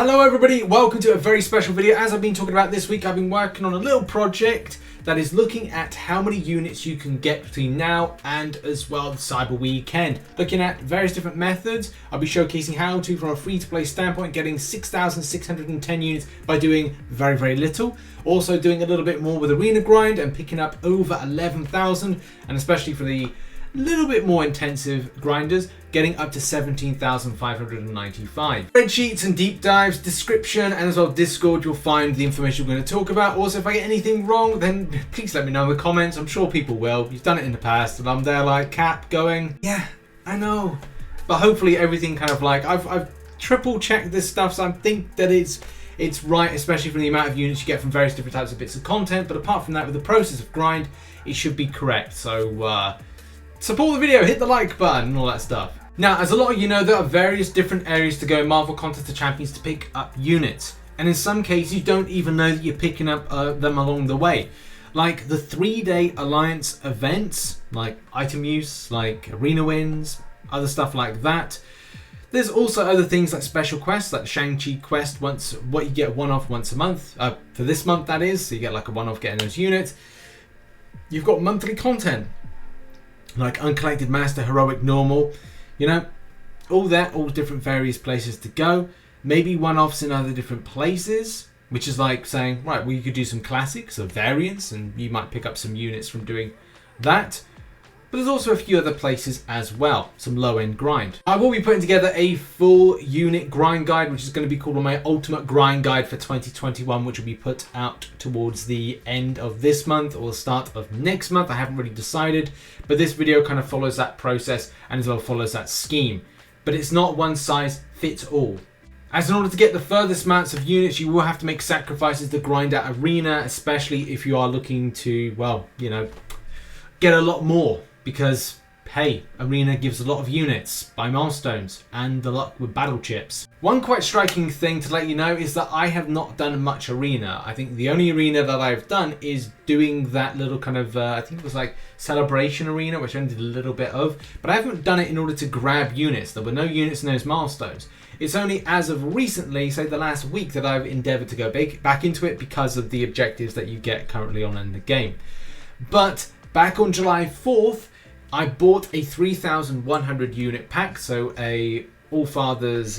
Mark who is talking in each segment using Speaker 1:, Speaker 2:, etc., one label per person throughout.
Speaker 1: Hello everybody, welcome to a very special video. As I've been talking about this week, I've been working on a little project that is looking at how many units you can get between now and as well the Cyber Weekend. Looking at various different methods. I'll be showcasing how to, from a free-to-play standpoint, getting 6,610 units by doing very, very little. Also doing a little bit more with Arena Grind and picking up over 11,000, and especially for the little bit more intensive grinders, getting up to 17,595. Spreadsheets and deep dives, description, and as well Discord, you'll find the information we're going to talk about. Also, if I get anything wrong, then please let me know in the comments. I'm sure people will. You've done it in the past, and I'm there like Cap going, yeah, I know. But hopefully everything kind of like, I've triple checked this stuff, so I think that it's right, especially from the amount of units you get from various different types of bits of content. But apart from that, with the process of grind, it should be correct. So, support the video, hit the like button and all that stuff. Now, as a lot of you know, there are various different areas to go in Marvel Contest of Champions to pick up units. And in some cases, you don't even know that you're picking up them along the way. Like the 3-day Alliance events, like item use, like arena wins, other stuff like that. There's also other things like special quests, like Shang Chi quest, what you get one-off once a month. For this month, that is. So you get like a one-off getting those units. You've got monthly content, like Uncollected, Master, Heroic, Normal, you know, all different various places to go. Maybe one-offs in other different places, which is like saying, right, well, you could do some classics or variants, and you might pick up some units from doing that. But there's also a few other places as well, some low-end grind. I will be putting together a full unit grind guide, which is going to be called my Ultimate Grind Guide for 2021, which will be put out towards the end of this month or the start of next month. I haven't really decided, but this video kind of follows that process and as well follows that scheme. But it's not one size fits all. As in order to get the furthest amounts of units, you will have to make sacrifices to grind out Arena, especially if you are looking to, well, you know, get a lot more. Because, hey, Arena gives a lot of units by milestones and the luck with battle chips. One quite striking thing to let you know is that I have not done much Arena. I think the only Arena that I've done is doing that little kind of, I think it was like Celebration Arena, which I only did a little bit of. But I haven't done it in order to grab units. There were no units in those milestones. It's only as of recently, say the last week, that I've endeavored to go back into it because of the objectives that you get currently on in the game. But back on July 4th, I bought a 3,100 unit pack, so a Allfather's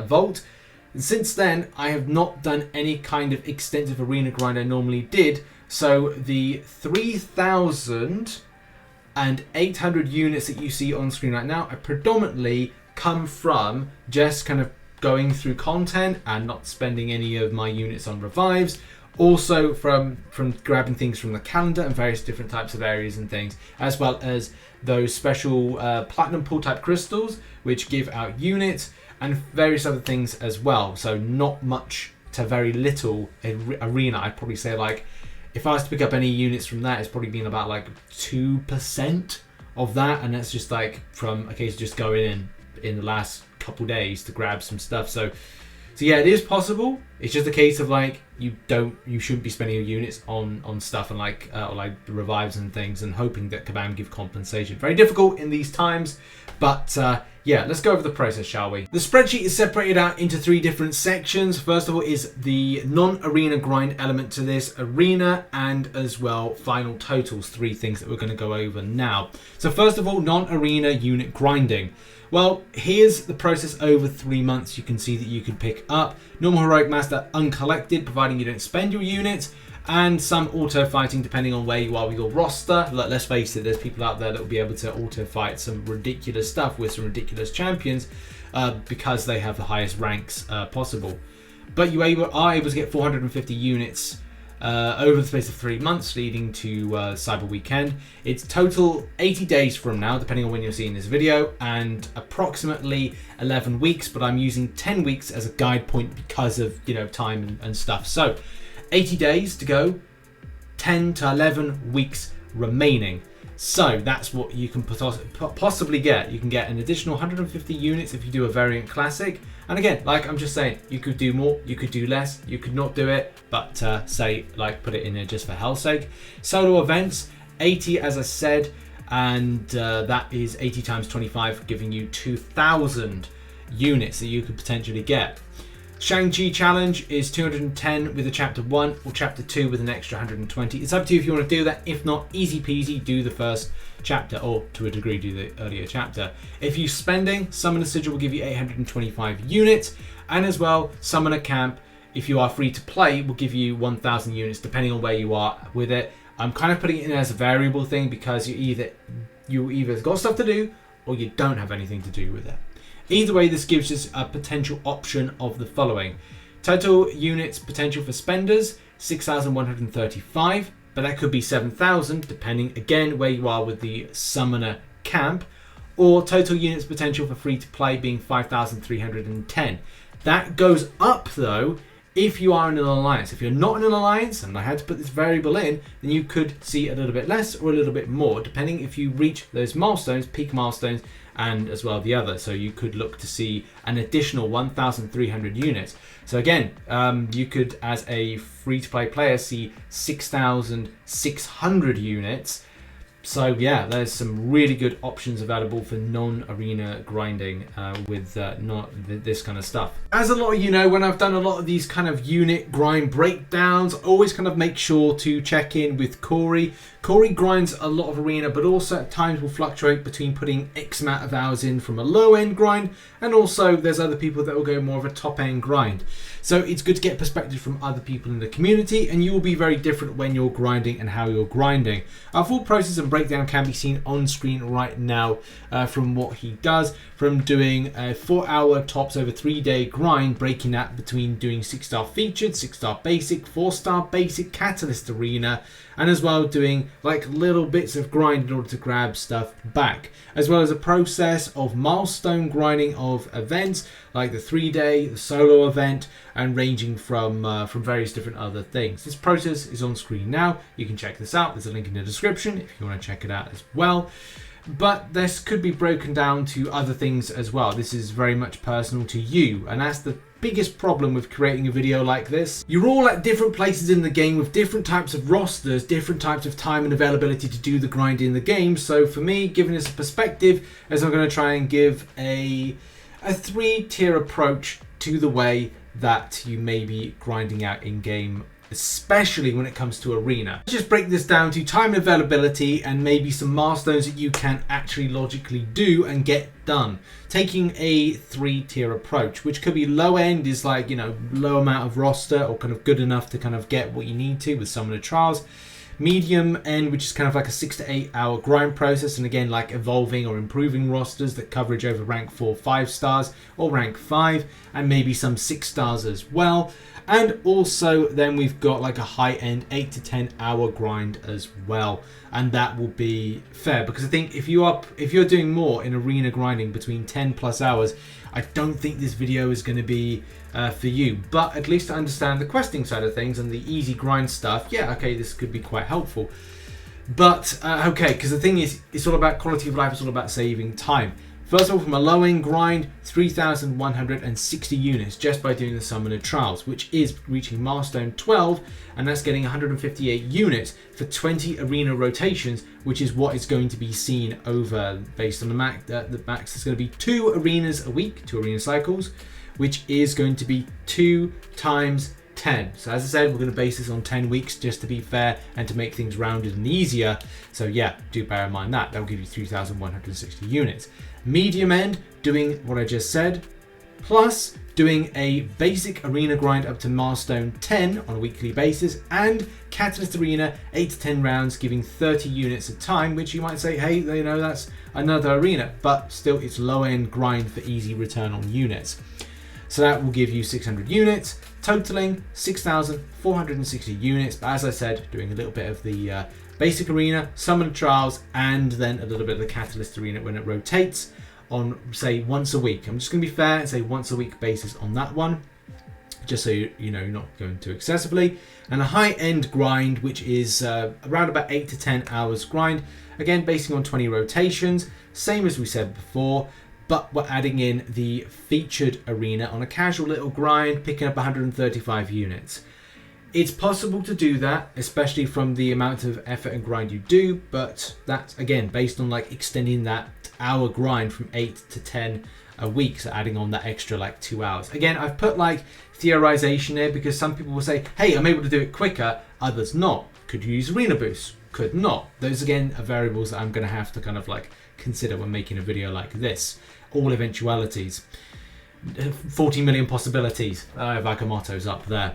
Speaker 1: Vault. And since then, I have not done any kind of extensive arena grind I normally did. So the 3,800 units that you see on screen right now, I predominantly come from just kind of going through content and not spending any of my units on revives. Also from grabbing things from the calendar and various different types of areas and things, as well as those special platinum pool type crystals which give out units and various other things as well. So not much to very little Arena. I'd probably say, like, if I was to pick up any units from that, it's probably been about like 2% of that, and that's just like from a case of just going in the last couple days to grab some stuff. So yeah, it is possible. It's just a case of like you shouldn't be spending your units on stuff and like or like the revives and things and hoping that Kabam give compensation. Very difficult in these times, but yeah, let's go over the process, shall we? The spreadsheet is separated out into 3 different sections. First of all is the non-arena grind element to this, arena, and as well final totals, 3 things that we're going to go over now. So first of all, non-arena unit grinding. Well, here's the process over 3 months. You can see that you can pick up normal, heroic, master, uncollected, providing you don't spend your units, and some auto fighting depending on where you are with your roster. Let's face it, there's people out there that will be able to auto fight some ridiculous stuff with some ridiculous champions because they have the highest ranks possible. But you are able to get 450 units over the space of 3 months leading to Cyber Weekend. It's total 80 days from now, depending on when you're seeing this video, and approximately 11 weeks, but I'm using 10 weeks as a guide point because of, you know, time and stuff. So 80 days to go, 10 to 11 weeks remaining. So that's what you can possibly get. You can get an additional 150 units if you do a variant classic. And again, like I'm just saying, you could do more, you could do less, you could not do it, but say, like, put it in there just for hell's sake. Solo events, 80 as I said, and that is 80 times 25, giving you 2,000 units that you could potentially get. Shang Chi Challenge is 210 with a chapter 1 or chapter 2 with an extra 120. It's up to you if you want to do that. If not, easy peasy, do the first chapter, or to a degree do the earlier chapter. If you're spending, Summoner Sigil will give you 825 units, and as well, Summoner Camp, if you are free to play, will give you 1,000 units depending on where you are with it. I'm kind of putting it in as a variable thing because you either got stuff to do or you don't have anything to do with it. Either way, this gives us a potential option of the following. Total units potential for spenders, 6,135, but that could be 7,000 depending again where you are with the Summoner Camp, or total units potential for free to play being 5,310. That goes up though if you are in an alliance. If you're not in an alliance, and I had to put this variable in, then you could see a little bit less or a little bit more depending if you reach those milestones, peak milestones, and as well the other. So you could look to see an additional 1,300 units. So again, you could as a free-to-play player see 6,600 units. So yeah, there's some really good options available for non-arena grinding with not this kind of stuff. As a lot of you know, when I've done a lot of these kind of unit grind breakdowns, I always kind of make sure to check in with Corey. Corey grinds a lot of arena, but also at times will fluctuate between putting X amount of hours in from a low end grind, and also there's other people that will go more of a top end grind. So it's good to get perspective from other people in the community, and you will be very different when you're grinding and how you're grinding. Our full process and breakdown can be seen on screen right now from what he does, from doing a 4-hour tops over 3-day grind, breaking that between doing 6-star featured, 6-star basic, 4-star basic, catalyst arena, and as well doing like little bits of grind in order to grab stuff back, as well as a process of milestone grinding of events like the 3-day, the solo event, and ranging from various different other things. This process is on screen now. You can check this out. There's a link in the description if you want to check it out as well. But this could be broken down to other things as well. This is very much personal to you, and that's the biggest problem with creating a video like this. You're all at different places in the game with different types of rosters, different types of time and availability to do the grind in the game. So for me, giving this a perspective, as I'm going to try and give a 3-tier approach to the way that you may be grinding out in game, especially when it comes to arena. Let's just break this down to time and availability and maybe some milestones that you can actually logically do and get done. Taking a 3-tier approach, which could be low end is like, you know, low amount of roster or kind of good enough to kind of get what you need to with some of the trials. Medium end, which is kind of like a 6 to 8 hour grind process, and again like evolving or improving rosters that coverage over rank 4, 5 stars or rank 5, and maybe some 6 stars as well. And also then we've got like a high end 8 to 10 hour grind as well, and that will be fair because I think if you're doing more in arena grinding between 10 plus hours, I don't think this video is going to be for you, but at least to understand the questing side of things and the easy grind stuff, yeah, okay, this could be quite helpful. But okay, because the thing is, it's all about quality of life, it's all about saving time. First of all, from a low end grind, 3,160 units just by doing the Summoner Trials, which is reaching milestone 12, and that's getting 158 units for 20 arena rotations, which is what is going to be seen over based on the max. The max is going to be 2 arenas a week, 2 arena cycles, which is going to be 2 times 10. So as I said, we're going to base this on 10 weeks just to be fair and to make things rounded and easier. So yeah, do bear in mind that. That will give you 3,160 units. Medium end, doing what I just said, plus doing a basic arena grind up to milestone 10 on a weekly basis, and Catalyst Arena 8 to 10 rounds, giving 30 units a time, which you might say, hey, you know, that's another arena, but still it's low end grind for easy return on units. So that will give you 600 units, totaling 6,460 units. But as I said, doing a little bit of the basic arena, Summoner Trials, and then a little bit of the Catalyst Arena when it rotates on, say, once a week. I'm just going to be fair and say once a week basis on that one, just so you know you're not going too excessively. And a high-end grind, which is around about 8 to 10 hours grind, again basing on 20 rotations, same as we said before, but we're adding in the featured arena on a casual little grind, picking up 135 units. It's possible to do that, especially from the amount of effort and grind you do, but that's again based on like extending that hour grind from 8 to 10 a week, so adding on that extra like 2 hours. Again, I've put like theorization here because some people will say, hey, I'm able to do it quicker, others not. Could you use arena boost? Could not. Those again are variables that I'm going to have to kind of like consider when making a video like this. All eventualities. 40 million possibilities. I have like a mottos up there.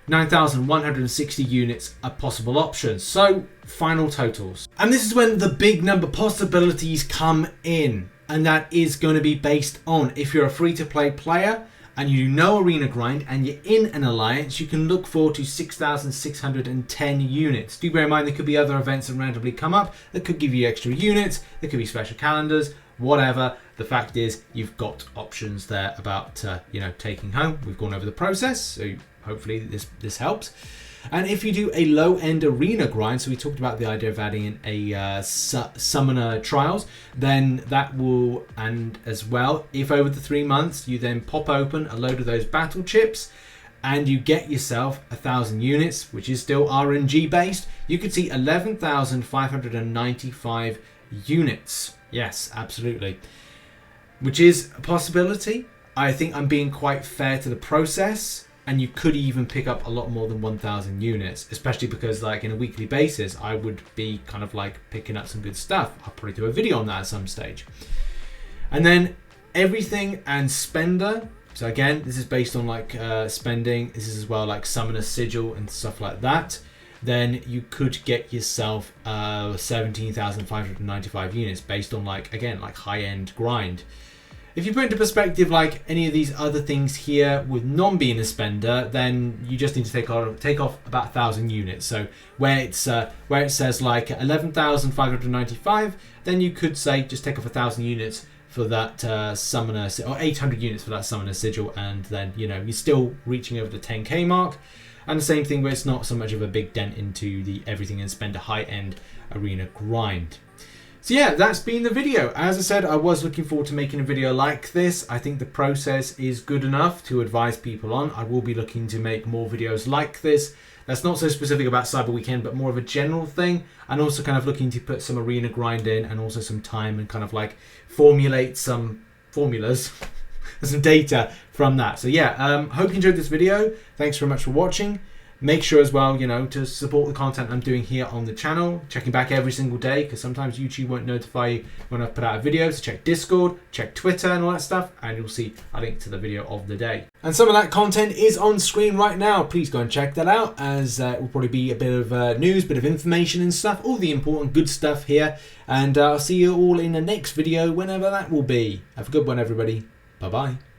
Speaker 1: 9,160 units are possible options. So final totals. And this is when the big number possibilities come in. And that is going to be based on if you're a free-to-play player and you do no arena grind and you're in an alliance, you can look forward to 6,610 units. Do bear in mind there could be other events that randomly come up that could give you extra units. There could be special calendars, whatever. The fact is you've got options there about taking home. We've gone over the process, so hopefully this helps. And if you do a low-end arena grind, so we talked about the idea of adding in a summoner trials, then that will, and as well, if over the 3 months you then pop open a load of those battle chips and you get yourself 1,000 units, which is still RNG based, you could see 11,595 units. Yes, absolutely. Which is a possibility. I think I'm being quite fair to the process. And you could even pick up a lot more than 1,000 units, especially because like in a weekly basis, I would be kind of like picking up some good stuff. I'll probably do a video on that at some stage. And then everything and spender. So again, this is based on like spending. This is as well like summoner sigil and stuff like that. Then you could get yourself 17,595 units based on like, again, like high-end grind. If you put into perspective like any of these other things here with non-being a spender, then you just need to take off about 1,000 units. So where it says like 11,595, then you could say just take off 1,000 units for that summoner, or 800 units for that summoner sigil, and then you're still reaching over the 10k mark. And the same thing where it's not so much of a big dent into the everything and spend a high-end arena grind. So yeah, that's been the video. As I said, I was looking forward to making a video like this. I think the process is good enough to advise people on. I will be looking to make more videos like this. That's not so specific about Cyber Weekend, but more of a general thing. And also kind of looking to put some arena grind in and also some time and kind of like formulate some formulas and some data from that. So yeah, hope you enjoyed this video. Thanks very much for watching. Make sure as well, to support the content I'm doing here on the channel, checking back every single day, because sometimes YouTube won't notify you when I put out a video. So check Discord, check Twitter and all that stuff, and you'll see a link to the video of the day. And some of that content is on screen right now. Please go and check that out, as it will probably be a bit of news, bit of information and stuff, all the important good stuff here. And I'll see you all in the next video, whenever that will be. Have a good one, everybody. Bye-bye.